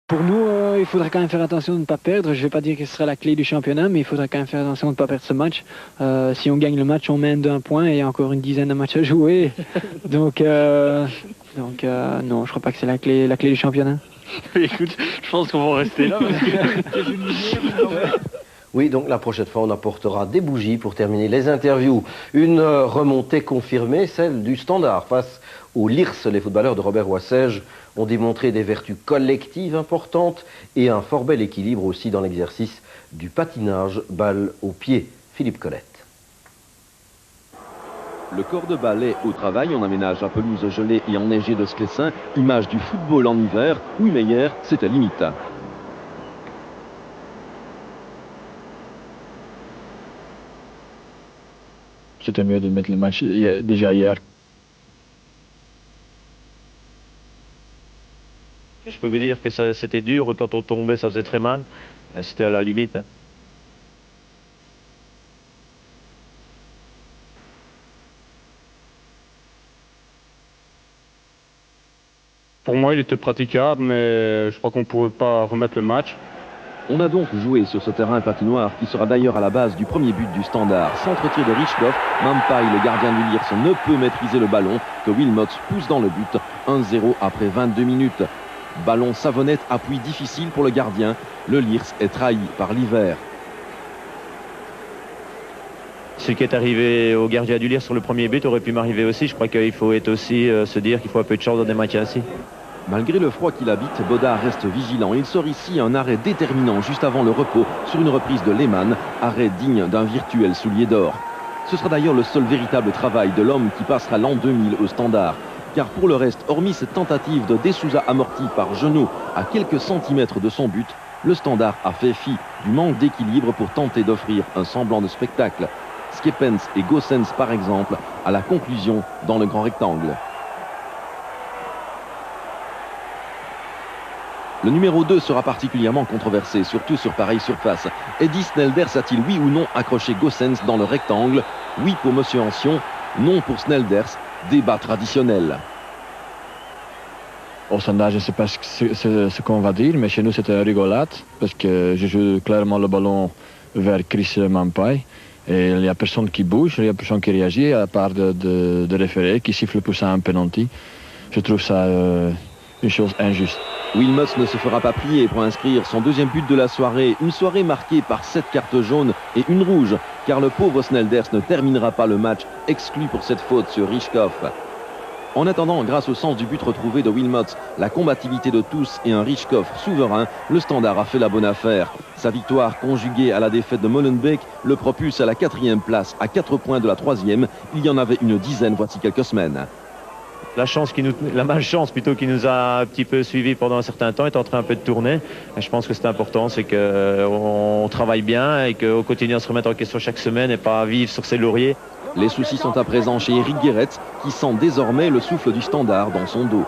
Pour nous, il faudrait quand même faire attention de ne pas perdre. Je ne vais pas dire que ce sera la clé du championnat, mais il faudrait quand même faire attention de ne pas perdre ce match. Si on gagne le match, on mène d'un point et il y a encore une dizaine de matchs à jouer. Donc non, je crois pas que c'est la clé du championnat. Écoute, je pense qu'on va rester là. Parce que... Oui, donc la prochaine fois, on apportera des bougies pour terminer les interviews. Une remontée confirmée, celle du Standard. Face au LIRS, les footballeurs de Robert Wassège ont démontré des vertus collectives importantes et un fort bel équilibre aussi dans l'exercice du patinage balle au pied. Philippe Colette. Le corps de ballet au travail, on aménage à pelouse gelée et enneigée de Sclessin, image du football en hiver, où Meyer, c'était limite. C'était mieux de mettre le match déjà hier. Je peux vous dire que c'était dur, quand on tombait ça faisait très mal, c'était à la limite. Pour moi, il était praticable, mais je crois qu'on ne pouvait pas remettre le match. On a donc joué sur ce terrain patinoire qui sera d'ailleurs à la base du premier but du Standard. Centre-tir de Richkoff, Mampaille, le gardien du LIRS, ne peut maîtriser le ballon que Wilmots pousse dans le but. 1-0 après 22 minutes. Ballon savonnette, appui difficile pour le gardien. Le LIRS est trahi par l'hiver. Ce qui est arrivé au gardien du LIRS sur le premier but aurait pu m'arriver aussi. Je crois qu'il faut être aussi se dire qu'il faut un peu de chance dans des matchs ainsi. Malgré le froid qu'il habite, Bodard reste vigilant. Il sort ici un arrêt déterminant juste avant le repos sur une reprise de Lehmann, arrêt digne d'un virtuel soulier d'or. Ce sera d'ailleurs le seul véritable travail de l'homme qui passera l'an 2000 au Standard. Car pour le reste, hormis cette tentative de De Souza amortie par Genot à quelques centimètres de son but, le Standard a fait fi du manque d'équilibre pour tenter d'offrir un semblant de spectacle. Skepens et Gossens par exemple, à la conclusion dans le grand rectangle. Le numéro 2 sera particulièrement controversé, surtout sur pareille surface. Eddie Snelders a-t-il oui ou non accroché Gossens dans le rectangle? Oui pour Monsieur Ancion, non pour Snelders. Débat traditionnel. Au Standard, je ne sais pas ce qu'on va dire, mais chez nous c'était rigolade, parce que je joue clairement le ballon vers Chris Mampaille. Et il n'y a personne qui bouge, il n'y a personne qui réagit, à part de référé, qui siffle pour ça un penalty. Je trouve ça une chose injuste. Wilmots ne se fera pas plier pour inscrire son deuxième but de la soirée. Une soirée marquée par 7 cartes jaunes et une rouge, car le pauvre Snelders ne terminera pas le match, exclu pour cette faute sur Richkoff. En attendant, grâce au sens du but retrouvé de Wilmots, la combativité de tous et un Richkoff souverain, le Standard a fait la bonne affaire. Sa victoire conjuguée à la défaite de Molenbeek le propulse à la 4e place, à 4 points de la 3e. Il y en avait une dizaine voici quelques semaines. La malchance plutôt qui nous a un petit peu suivis pendant un certain temps est en train un peu de tourner. Et je pense que c'est important, c'est qu'on travaille bien et qu'on continue à se remettre en question chaque semaine et pas vivre sur ses lauriers. Les soucis sont à présent chez Eric Guéret qui sent désormais le souffle du Standard dans son dos.